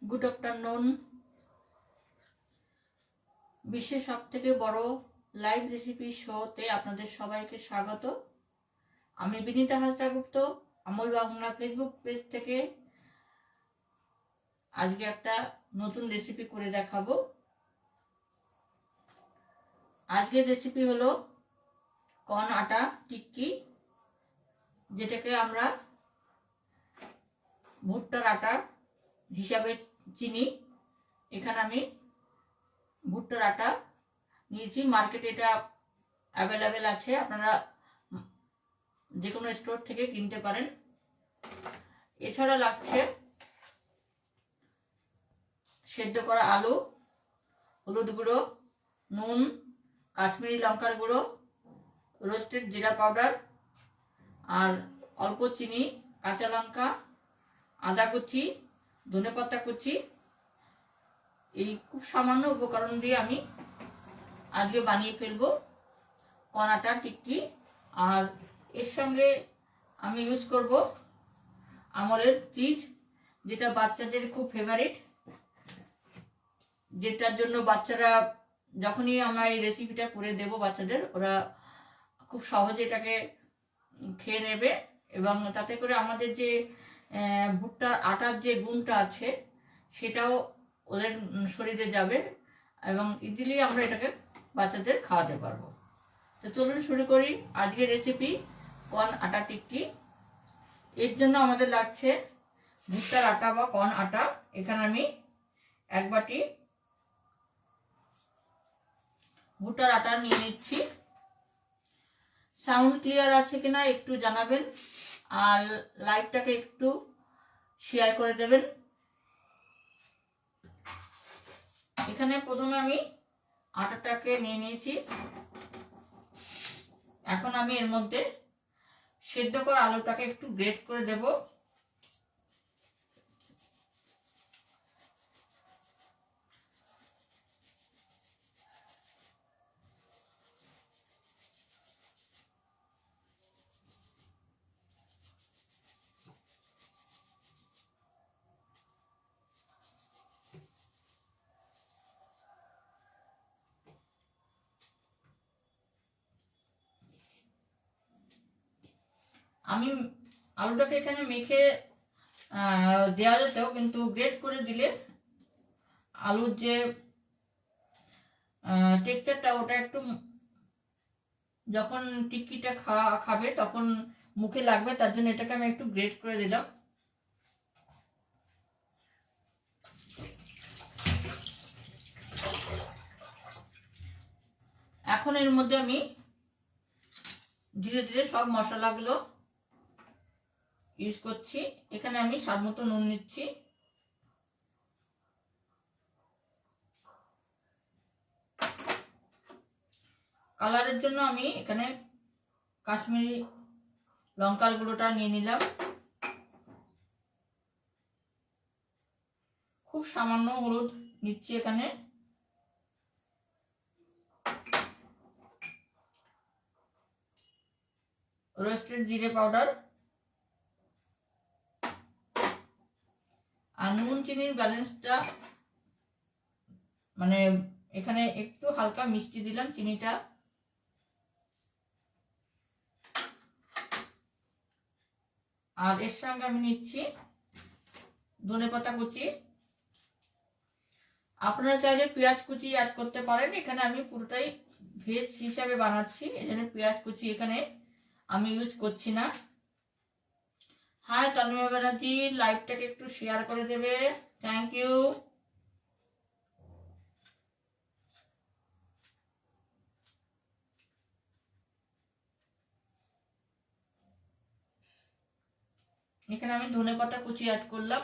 Good afternoon. বিশ্বের সব থেকে বড় লাইভ রেসিপি শোতে আপনাদের সবাইকে স্বাগত। আমি বিনীতা হাসদা গুপ্ত, আমল বাংলা ফেসবুক পেজ থেকে আজকে একটা নতুন রেসিপি করে দেখাবো। আজকের রেসিপি হলো কর্ন আটা টিক্কি, যেটাকে আমরা ভুট্টার আটা হিসাবে চিনি। এখানে আমি ভুট্টার আটা নিয়েছি, মার্কেটে এটা অ্যাভেলেবেল আছে, আপনারা যে কোনো স্টোর থেকে কিনতে পারেন। এছাড়া লাগছে সেদ্ধ করা আলু, হলুদ গুঁড়ো, নুন, কাশ্মীরি লঙ্কার গুঁড়ো, রোস্টেড জিরা পাউডার, আর অল্প চিনি, কাঁচা লঙ্কা, আদা কুচি, ধনেপাতা কুচি। এই খুব সামান্য উপকরণ দিয়ে আমি আজকে বানিয়ে ফেলবো কর্ন আটা টিক্কি। আর এর সঙ্গে আমি ইউজ করব আমলের চিজ, যেটা বাচ্চাদের খুব ফেভারিট, যেটার জন্য বাচ্চারা যখনই আমরা এই রেসিপিটা করে দেব বাচ্চাদের, ওরা খুব সহজে এটাকে খেয়ে নেবে এবং তাতে করে আমাদের যে ভুট্টার আটার যে গুণটা আছে সেটাও ওদের শরীরে যাবে এবং ইজিলি আমরা এটাকে বাচ্চাদের খাওয়াতে পারবো। তো চলুন শুরু করি আজকের রেসিপি কর্ন আটা টিক্কি। এর জন্য আমাদের লাগছে ভুট্টার আটা বা কর্ন আটা। এখানে আমি এক বাটি ভুট্টার আটা নিয়ে নিচ্ছি। সাউন্ড ক্লিয়ার আছে কিনা একটু জানাবেন, আর লাইভটাকে একটু শেয়ার করে দেবেন। এখানে প্রথমে আমি আটাটাকে নিয়ে নিয়েছি। এখন আমি এর মধ্যে সেদ্ধ করা আলুটাকে একটু গ্রেট করে দেব। আমি আলুটাকে এখানে মেখে দেওয়া যেত, কিন্তু গ্রেট করে দিলে আলুর যে টেক্সচারটা ওটা একটু যখন টিক্কিটা খাবে তখন মুখে লাগবে, তার জন্য এটাকে আমি একটু গ্রেট করে দিলাম। এখন এর মধ্যে আমি ধীরে ধীরে সব মশলাগুলো ইউজ করছি। এখানে আমি স্বাদ মতো নুন নিচ্ছি, কালারের জন্য আমি এখানে কাশ্মীরি লঙ্কার গুঁড়োটা নিয়ে নিলাম, খুব সামান্য হলুদ নিচ্ছি এখানে, রোস্টেড জিরে পাউডার, আর নুন চিনির ব্যালেন্সটা মানে এখানে একটু হালকা মিষ্টি দিলাম চিনিটা। আর এর সঙ্গে আমি নিচ্ছি ধনেপাতা কুচি। আপনারা চাইলে পেঁয়াজ কুচি অ্যাড করতে পারেন, এখানে আমি পুরোটাই ভেজ হিসাবে বানাচ্ছি, এই জন্য পেঁয়াজ কুচি এখানে আমি ইউজ করছি না। হ্যাঁ, তন্ময় ব্যানার্জি লাইভটাকে একটু শেয়ার করে দেবে, থ্যাংক ইউ। এখানে আমি ধনেপাতা কুচি অ্যাড করলাম,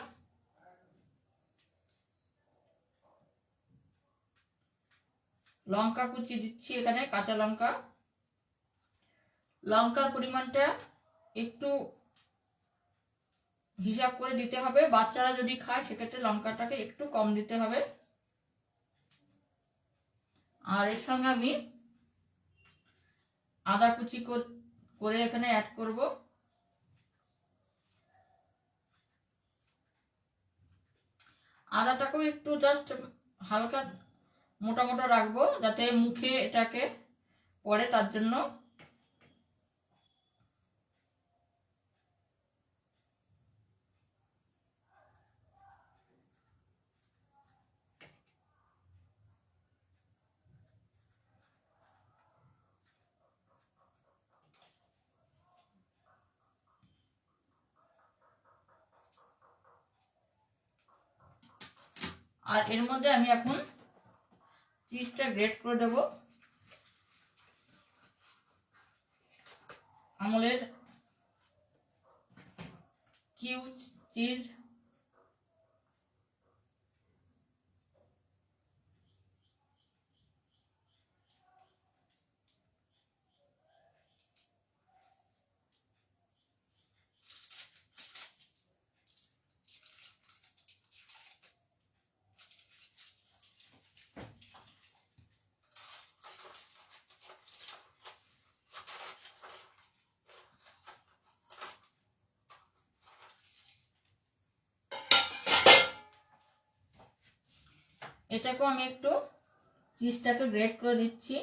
লঙ্কা কুচি দিচ্ছি এখানে, কাঁচা লঙ্কা। লঙ্কার পরিমাণটা একটু হিসাব করে দিতে হবে, বাচ্চারা যদি খায় সেক্ষেত্রে লঙ্কাটাকে একটু কম দিতে হবে। আর এর সঙ্গে আমি আদা কুচি করে এখানে অ্যাড করব। আদাটাকেও একটু জাস্ট হালকা মোটা মোটা রাখবো যাতে মুখে এটাকে পড়ে, তার জন্য। আর এর মধ্যে আমি এখন চিজটা গ্রেট করে দেবো। আমলের কিউব চিজ। এটাকেও আমি একটু চিজটাকে গ্রেট করে দিচ্ছি।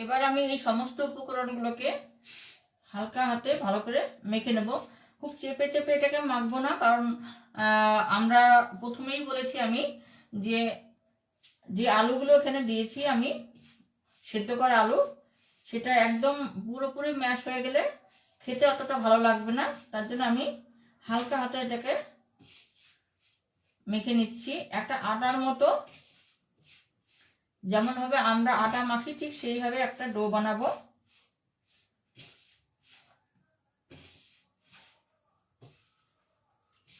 এবার আমি এই সমস্ত উপকরণগুলোকে হালকা হাতে ভালো করে মেখে নেব। খুব চেপে চেপে এটাকে মাখবো না, কারণ আমরা প্রথমেই বলেছি আমি যে যে আলুগুলো এখানে দিয়েছি আমি সেদ্ধ করা আলু, সেটা একদম পুরোপুরি ম্যাশ হয়ে গেলে খেতে অতটা ভালো লাগবে না। তার জন্য আমি হালকা হাতে এটাকে মেখে নিচ্ছি। একটা আটার মতো, যেমন ভাবে আমরা আটা মাখি ঠিক সেইভাবে একটা ডো বানাবো।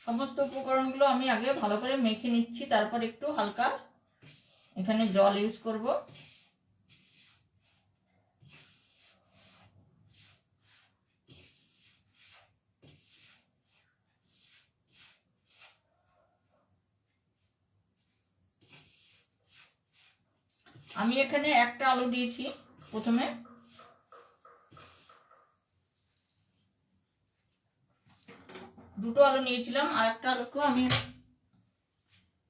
সমস্ত উপকরণগুলো আমি আগে ভালো করে মেখে নিচ্ছি, তারপর একটু হালকা এখানে জল ইউজ করব। আমি এখানে একটা আলু দিয়েছি প্রথমে, দুটো আলু নিয়েছিলাম, আর একটা আলুকেও আমি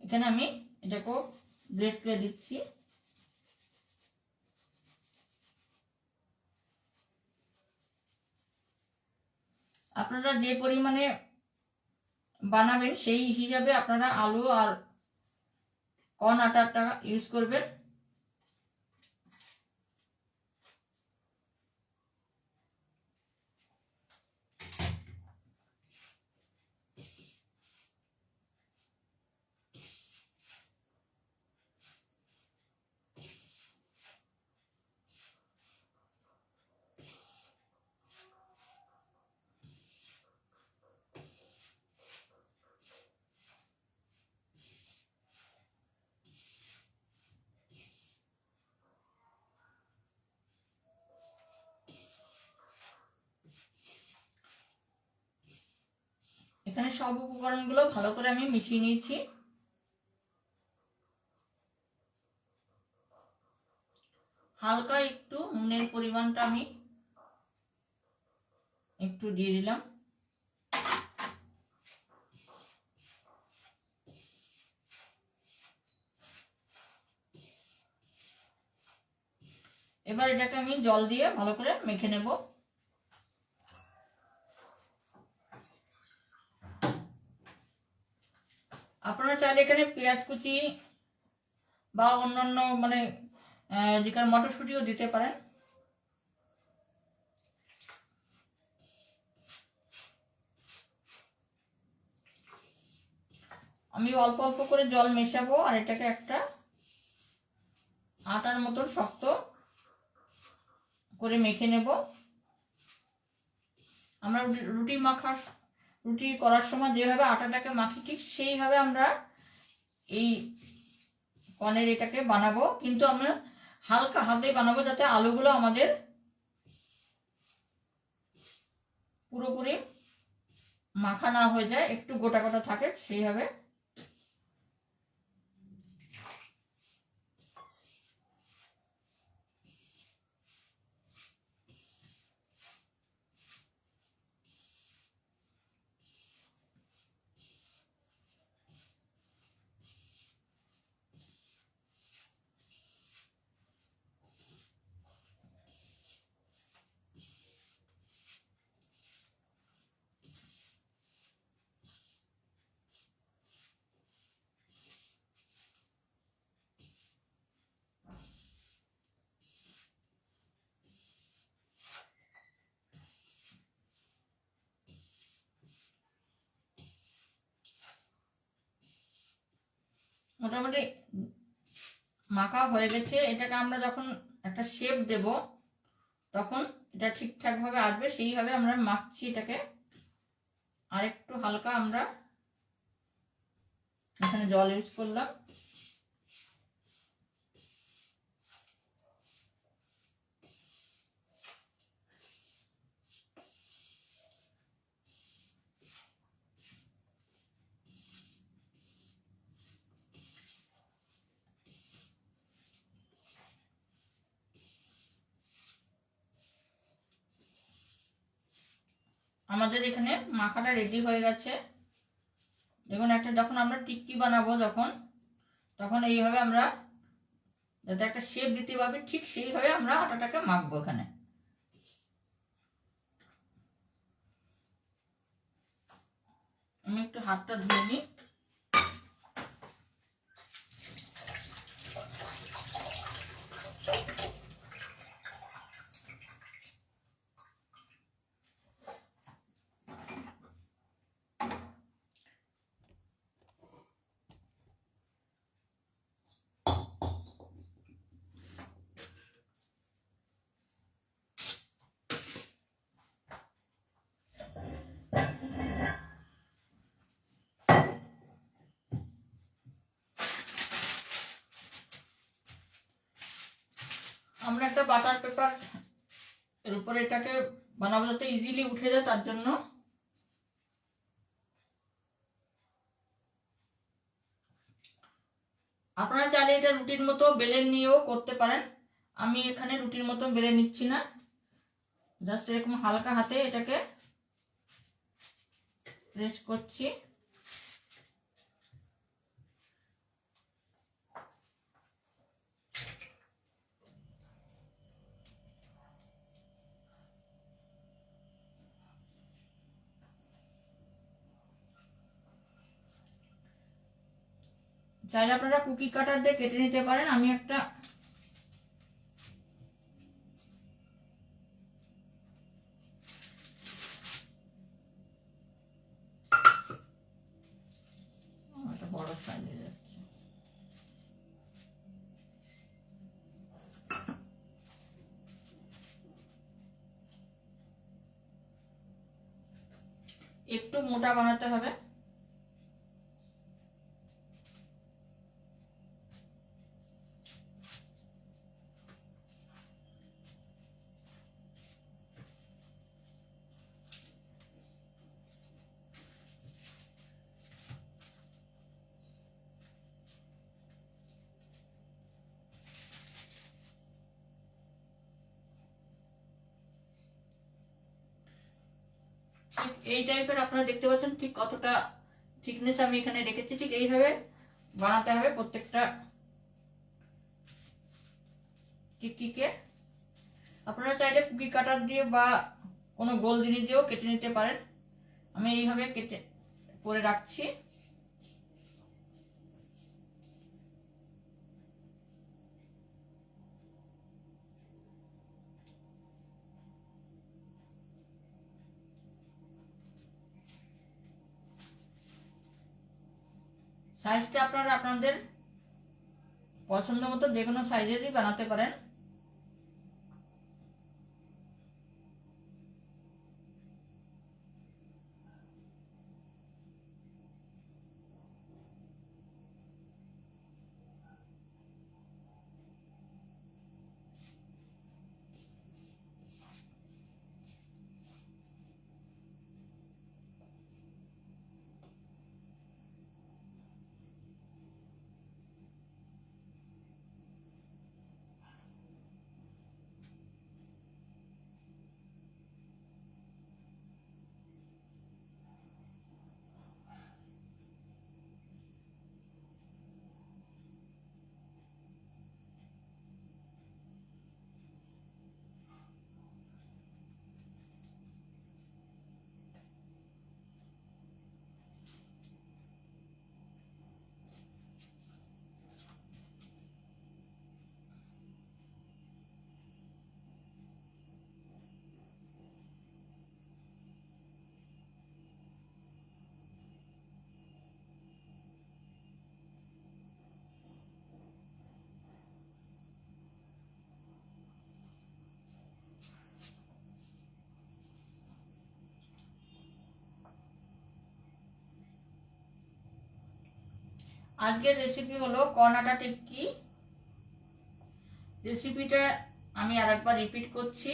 এখানে এটাকেও গ্রেট করে দিচ্ছি। আপনারা যে পরিমাণে বানাবেন সেই হিসাবে আপনারা আলু আর কর্ন আটাটা ইউজ করবেন। এখানে সব উপকরণগুলো ভালো করে আমি মিশিয়ে নিয়েছি। হালকা একটু নুনের পরিমাণটা আমি একটু দিয়ে দিলাম। এবার এটাকে আমি জল দিয়ে ভালো করে মেখে নেব। আপনারা চাইলে এখানে পেঁয়াজ কুচি বা অন্যান্য যেখানে মটরশুঁটিও দিতে পারেন। আমি অল্প অল্প করে জল মেশাবো আর এটাকে একটা আটার মতন শক্ত করে মেখে নেব। আমরা রুটি করার সময় যেভাবে আটাটাকে মাখি ঠিক সেইভাবে আমরা এই কর্নের এটাকে বানাবো, কিন্তু আমরা হালকা হাতে বানাবো যাতে আলুগুলো আমাদের পুরোপুরি মাখা না হয়ে যায়, একটু গোটা গোটা থাকে সেইভাবে। মোটামুটি মাখা হয়ে গেছে। এটাকে আমরা যখন একটা শেপ দেব তখন এটা ঠিকঠাক ভাবে আসবে, সেইভাবে আমরা মাখছি এটাকে। আর একটু হালকা আমরা এখানে জল ইউজ করলাম। আমাদের এখানে মাখাটা রেডি হয়ে গেছে। দেখুন, একটা যখন আমরা টিক্কি বানাবো তখন এইভাবে আমরা যাতে একটা শেপ দিতে পারবে ঠিক সেইভাবে আমরা আটাটাকে মাখবো। এখানে আমি একটু হাতটা ধুয়ে নিই। আমরা একটা বাটার পেপার এর উপরে এটাকে বানাবো যাতে ইজিলি উঠে যায়, তার জন্য আপনারা চাইলে এটা রুটির মতো বেলে নিয়েও করতে পারেন। আমি এখানে রুটির মতো বেলে নিচ্ছি না, জাস্ট এরকম হালকা হাতে এটাকে প্রেস করছি। চাইলে আপনারা কুকি কাটার দিয়ে কেটে নিতে পারেন। আমি একটা বড় সাইজে যাচ্ছে। একটু মোটা বানাতে হবে। ঠিক এই টাইপের আপনারা দেখতে পাচ্ছেন ঠিক কতটা থিকনেস আমি এখানে রেখেছি। ঠিক এইভাবে বানাতে হবে প্রত্যেকটা টিক্কিকে। আপনারা চাইলে কুকি কাটার দিয়ে বা কোনো গোল জিনিস দিয়েও কেটে নিতে পারেন। আমি এইভাবে কেটে করে রাখছি। সাইজটা আপনারা আপনাদের পছন্দ মতো যে কোনো সাইজেরই বানাতে পারেন। আজকের রেসিপি হলো কর্ন আটা টিক্কি। রেসিপিটা আমি আরেকবার রিপিট করছি।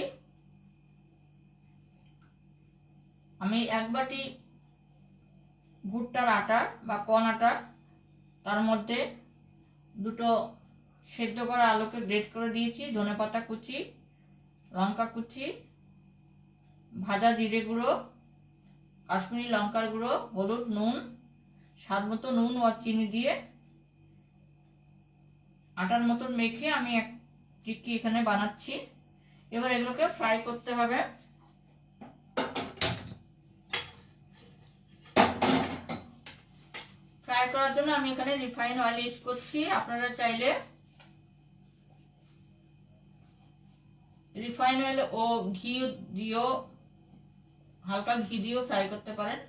আমি 1 বাটি ভুট্টার আটা বা কর্ন আটা, তার মধ্যে 2টো সেদ্ধ করা আলুকে গ্রেট করে দিয়েছি, ধনেপাতা কুচি, লঙ্কা কুচি, ভাজা জিরে গুঁড়ো, কাশ্মীরি লঙ্কার গুঁড়ো, হলুদ, নুন, স্বাদ মতো নুন ও চিনি দিয়ে আটার মতন মেখে আমি এক টিক্কি এখানে বানাচ্ছি। এবার এগুলোকে ফ্রাই করতে হবে। ফ্রাই করার জন্য আমি এখানে রিফাইন অয়েল ইউজ করছি। আপনারা চাইলে রিফাইন অয়েল ও ঘি দিয়েও, হালকা ঘি দিয়েও ফ্রাই করতে পারেন।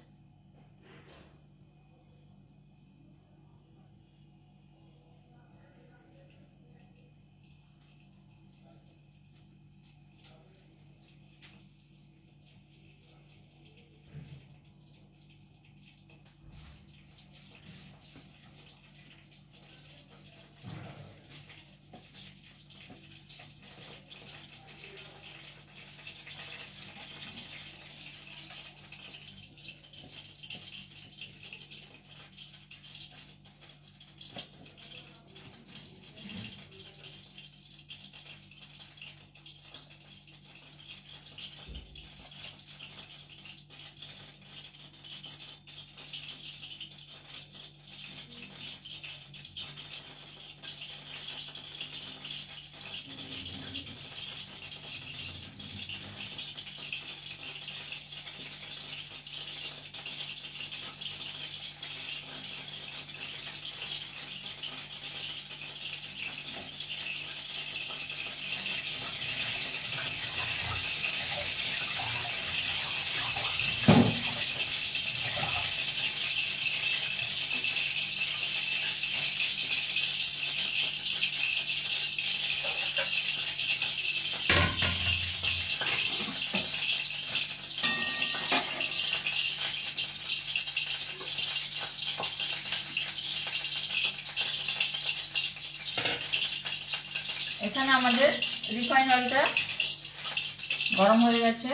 এখানে আমাদের রিফাইন অয়েলটা গরম হয়ে গেছে।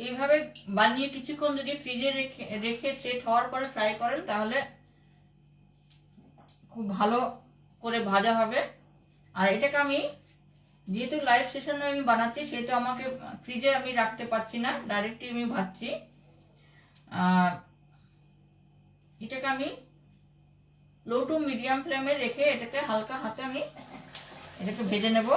এইভাবে বানিয়ে কিছুক্ষণ যদি ফ্রিজে রেখে সেট হওয়ার পরে ফ্রাই করেন তাহলে খুব ভালো করে ভাজা হবে। আর এটাকে আমি যেহেতু লাইভ সেশনে আমি বানাচ্ছি সেহেতু আমাকে ফ্রিজে আমি রাখতে পারছি না, ডাইরেক্টলি আমি ভাজছি। এটাকে আমি লো টু মিডিয়াম ফ্লেমে রেখে এটাকে হালকা হাতে আমি এটাকে ভেজে নেব।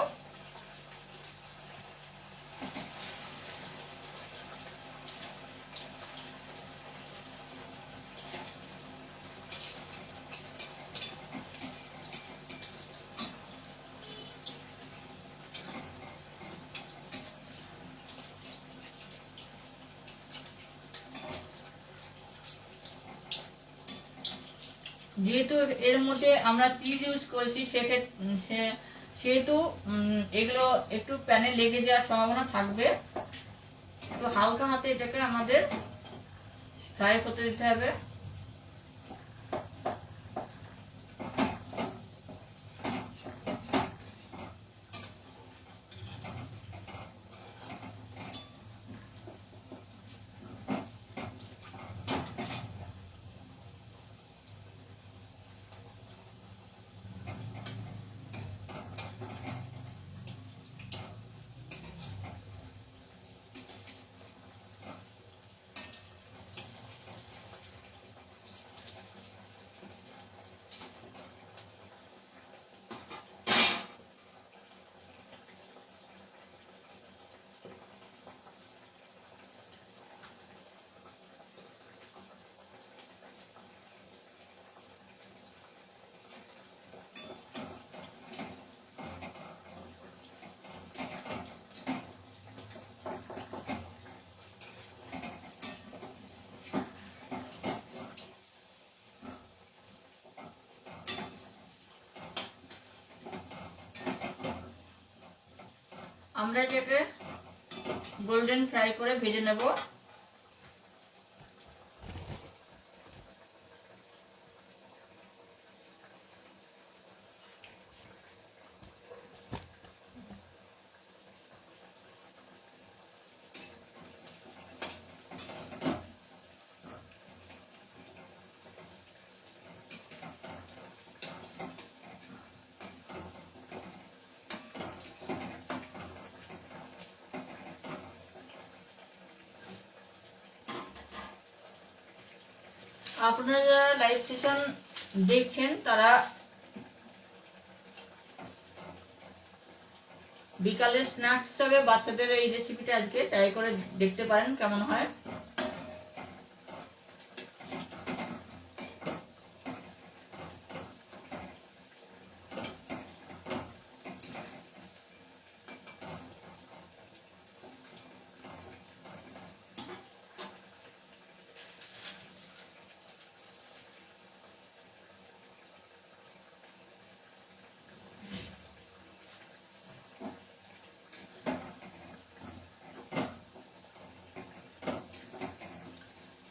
যেহেতু এর মধ্যে আমরা চিজ ইউজ করেছি সেহেতু এগুলো একটু প্যানে লেগে যাওয়ার সম্ভাবনা থাকবে। তো হালকা হাতে এটাকে আমাদের ফ্রাই করতে দিতে হবে। আমরা এটাকে গোল্ডেন ফ্রাই করে ভেজে নেব। আপনারা যারা লাইভ সেশন দেখছেন তারা বিকালের স্ন্যাক্স হিসাবে বাচ্চাদের এই রেসিপিটা আজকে ট্রাই করে দেখতে পারেন কেমন হয়।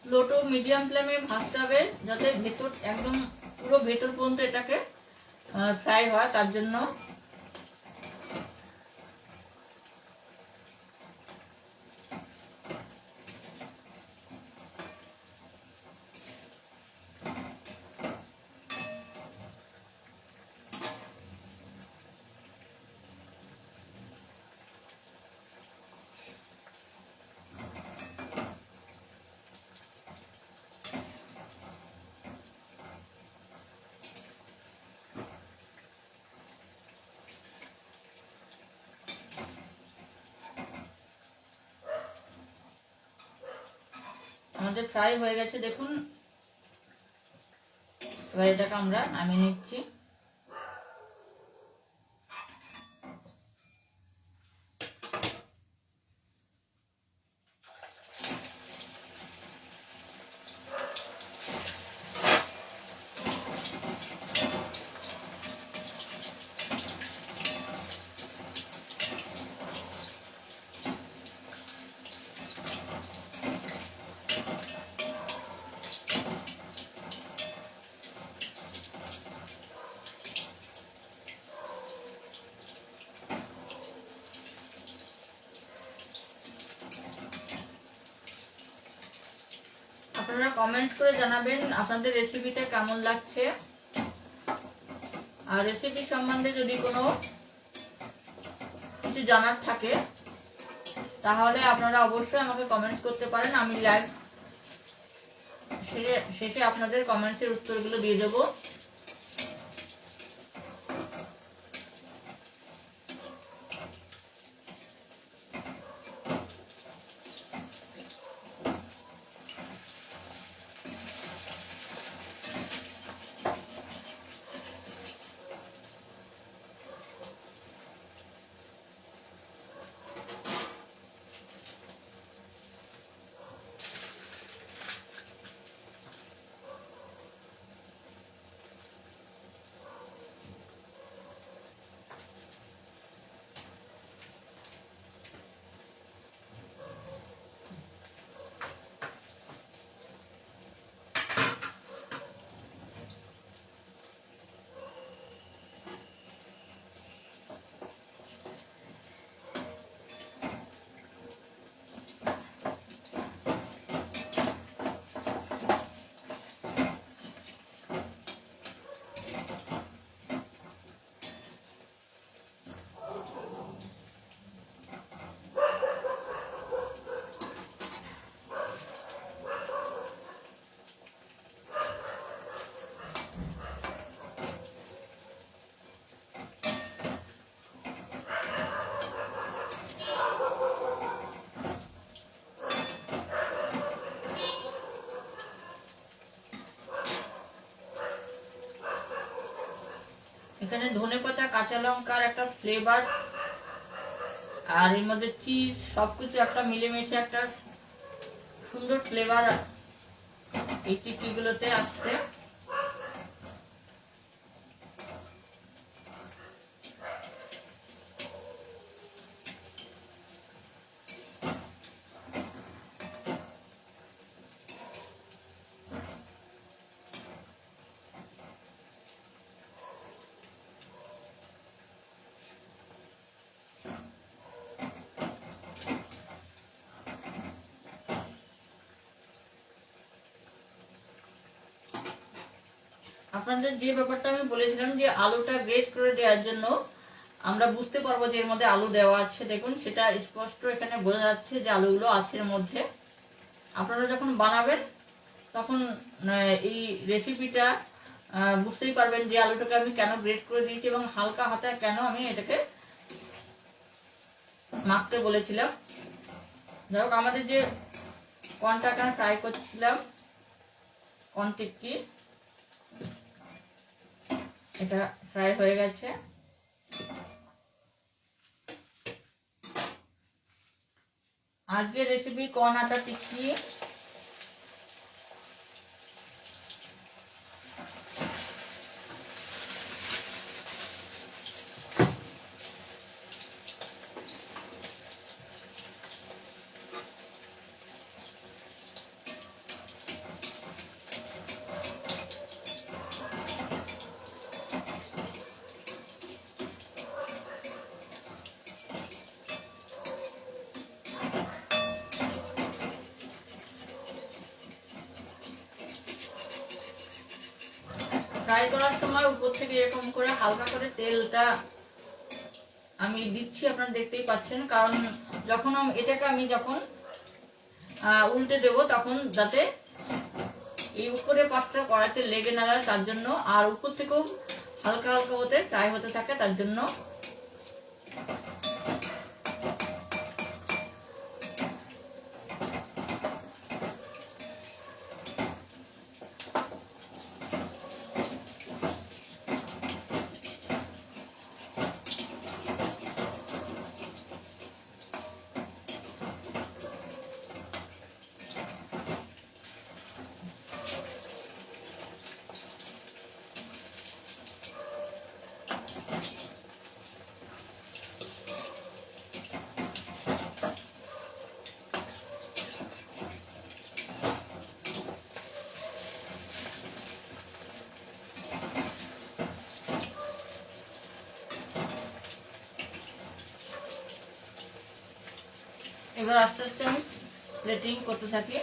লো টু মিডিয়াম ফ্লেমে ভাজতে হবে যাতে ভেতর একদম পুরো ভেতর পর্যন্ত এটাকে ফ্রাই হয়, তার জন্য। আমাদের ফ্রাই হয়ে গেছে দেখুন। এবার এটাকে আমরা নামিয়ে নিচ্ছি। আপনারা কমেন্ট করে জানাবেন আপনাদের রেসিপিটা কেমন লাগছে। আর রেসিপি সম্বন্ধে যদি কোনো কিছু জানার থাকে তাহলে আপনারা অবশ্যই আমাকে কমেন্ট করতে পারেন। আমি শেষে আপনাদের কমেন্টসের উত্তরগুলো দিয়ে দেবো। এখানে ধনেপাতা, কাঁচা লঙ্কার একটা ফ্লেভার আর এর মধ্যে চিজ সবকিছু একটা মিলেমিশে একটা সুন্দর ফ্লেভার এই টিকিগুলোতে আসছে। আপনাদের যে ব্যাপারটা আমি বলেছিলাম যে আলুটা গ্রেট করে দেওয়ার জন্য আমরা বুঝতে পারবো যে এর মধ্যে আলু দেওয়া আছে। দেখুন সেটা স্পষ্ট এখানে বোঝা যাচ্ছে যে আলুগুলো আছে এর মধ্যে। আপনারা যখন বানাবেন তখন এই রেসিপিটা বুঝতেই পারবেন যে আলুটাকে আমি কেন গ্রেট করে দিয়েছি এবং হালকা হাতায় কেন আমি এটাকে মাখতে বলেছিলাম। যাই হোক, আমাদের যে কর্নটা ফ্রাই করছিলাম কর্ন টিক্কি, এটা ফ্রাই হয়ে গেছে। আজকের রেসিপি কর্ন আটা টিক্কি। ফ্রাই করার সময় উপর থেকে এরকম করে হালকা করে তেলটা আমি দিচ্ছি, আপনারা দেখতেই পাচ্ছেন। কারণ যখন এটাকে আমি যখন উল্টে দেব তখন যাতে এই উপরে পাশটা কড়াইতে লেগে না যায় তার জন্য, আর উপর থেকেও হালকা হালকা হতে ফ্রাই হতে থাকে তার জন্য। এবার আস্তে আস্তে আমি প্লেটিং করতে থাকি।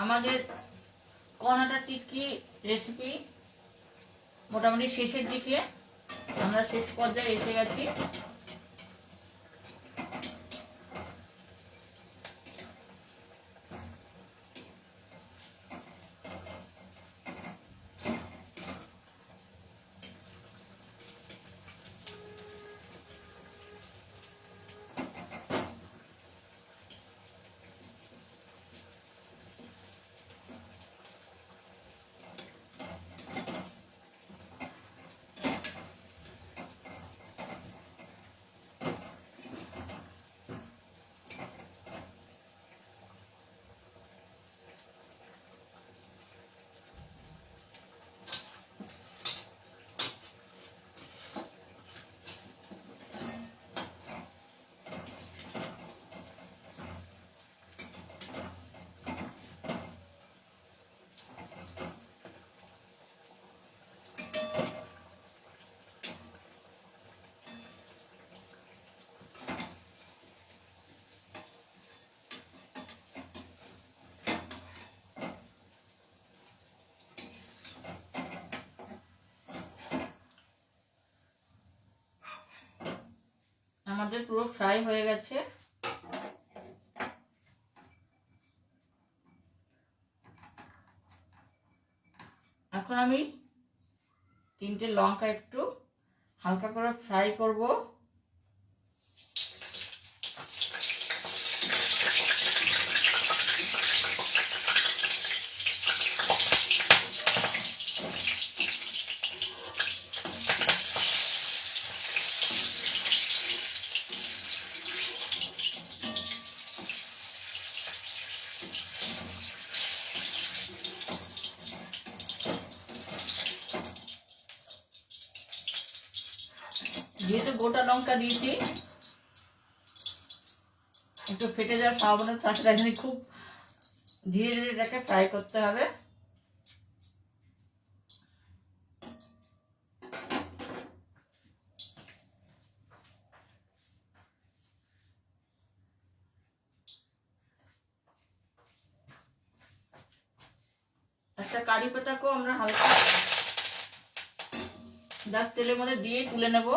আমাদের কর্ন আটা টিক্কি রেসিপি মোটামুটি শেষের দিকে, আমরা শেষ পর্যায়ে এসে গেছি। আমাদের পুরো ফ্রাই হয়ে গেছে। এখন আমি 3টে লঙ্কা একটু হালকা করে ফ্রাই করব। যেহেতু গোটা লঙ্কা দিয়েছি, একটু ফেটে যাওয়ার সম্ভাবনা থাকে, তাই জন্য খুব ধীরে ধীরে এটাকে ফ্রাই করতে হবে। একটা কারি পাতাকেও আমরা হালকা জাস্ট তেলের মধ্যে দিয়ে তুলে নেব।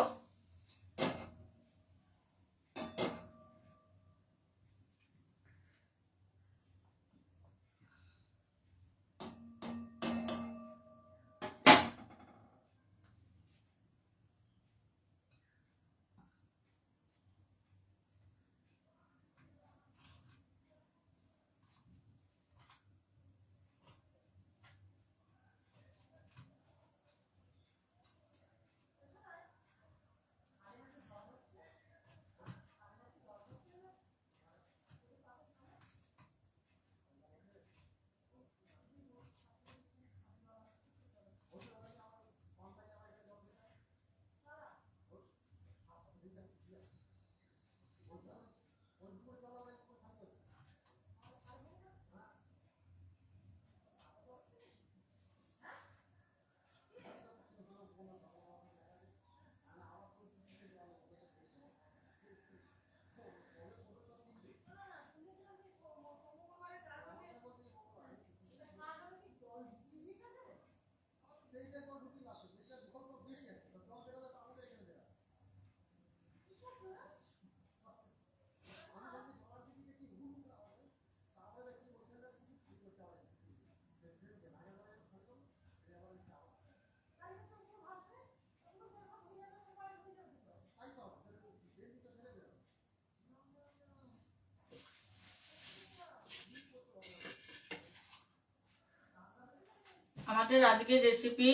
আমাদের আজকের রেসিপি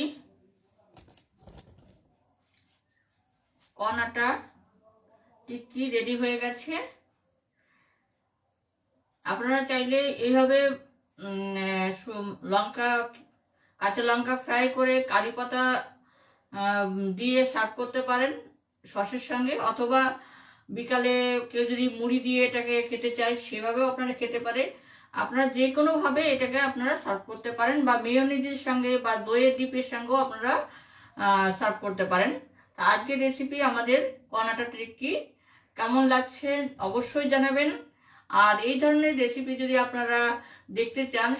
কর্ন আটা টিক্কি রেডি হয়ে গেছে। আপনারা চাইলে এইভাবে লঙ্কা কাঁচা লঙ্কা ফ্রাই করে কারি পাতা দিয়ে সার্ভ করতে পারেন সসের সঙ্গে, অথবা বিকালে কেউ যদি মুড়ি দিয়ে এটাকে খেতে চায় সেভাবেও আপনারা খেতে পারে। আপনারা যে কোনোভাবে এটাকে আপনারা সার্ভ করতে পারেন, বা মেয়োনিজের সঙ্গে বা দইয়ের ডিপের সঙ্গেও আপনারা সার্ভ করতে পারেন। আজকের রেসিপি আমাদের কর্ন আটা টিক্কি কেমন লাগছে অবশ্যই জানাবেন। আর এই ধরনের রেসিপি যদি আপনারা দেখতে চান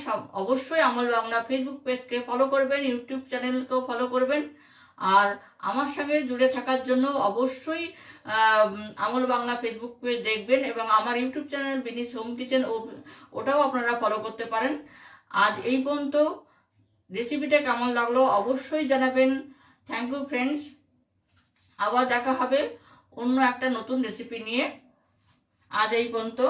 অবশ্যই আমল বাংলা ফেসবুক পেজকে ফলো করবেন, ইউটিউব চ্যানেলকেও ফলো করবেন। আর আমার সঙ্গে জুড়ে থাকার জন্য অবশ্যই আমল বাংলা ফেসবুক পেজ দেখবেন এবং আমার ইউটিউব চ্যানেল বিনিস হোম কিচেন ওটাও আপনারা ফলো করতে পারেন। আজ এই পর্যন্ত। রেসিপিটা কেমন লাগলো অবশ্যই জানাবেন। Thank you friends. আবার দেখা হবে অন্য একটা নতুন রেসিপি নিয়ে। আজ এই পর্যন্ত।